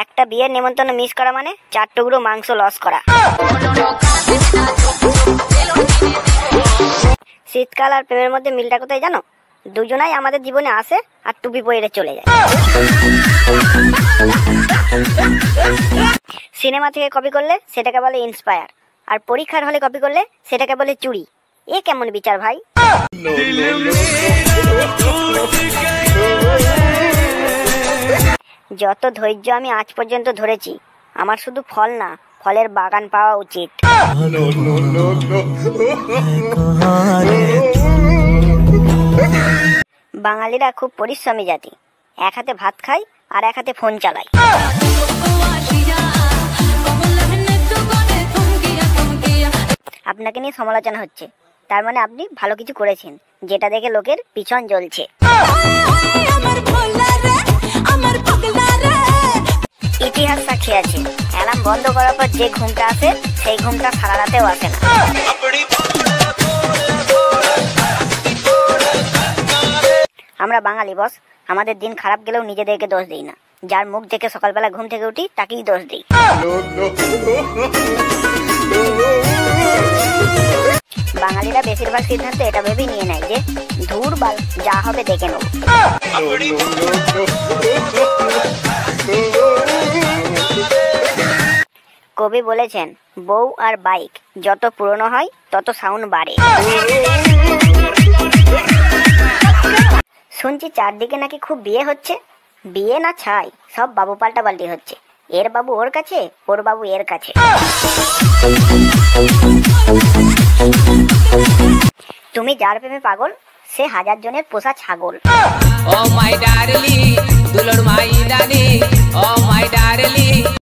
একটা বিয়ের নেমন্তন্ন মিস করা মানে 4 টুকরো মাংস লস করা। শীতকাল আর প্রেমের মধ্যে মিলটা কোথায় জানো? দুজনাই আমাদের জীবনে আসে আর টুপি পরে চলে যায়। সিনেমা থেকে কপি করলে সেটাকে বলে ইন্সপায়ার, আর পরীক্ষার হলে কপি করলে সেটাকে বলে চুরি। এ কেমন বিচার ভাই? যত ধৈর্য আমি আজ পর্যন্ত ধরেছি, আমার শুধু ফল না, ফলের বাগান পাওয়া উচিত। বাঙালিরা খুব পরিশ্রমী জাতি। এক হাতে ভাত খায় আর এক হাতে ফোন চালায়। আপনাকে নিয়ে সমালোচনা হচ্ছে, তার মানে আপনি ভালো কিছু করেছেন, যেটা দেখে লোকের পিছন জ্বলছে। ইতিহাস সাক্ষী আছে, অ্যালার্ম বন্ধ করার পর যে ঘুমটা আসে সেই ঘুমটা সারা রাতেও আসে না। আমরা বাঙালি বস, আমাদের দিন খারাপ গেলেও নিজেদেরকে দোষ দিই না। যার মুখ দেখে সকালবেলা ঘুম থেকে উঠি তাকেই দোষ দিই। বাঙালিরা বেশিরভাগ সিদ্ধান্ত এটা ভেবেই নিয়ে নেয় যে ধুর বাল, যা হবে দেখে নেব। কবি বলেছেন, বউ আর বাইক যত পুরনো হয় তত সাউন্ড বাড়ে। শুনছি চারদিকে নাকি খুব বিয়ে হচ্ছে। বিয়ে না ছাই, সব বাবু পাল্টাপাল্টি হচ্ছে। এর বাবু ওর কাছে, ওর বাবু এর কাছে। তুমি যার প্রেমে পাগল, সে 1000 জনের পোষা ছাগল। ও my darling, দুলড় my darling, O my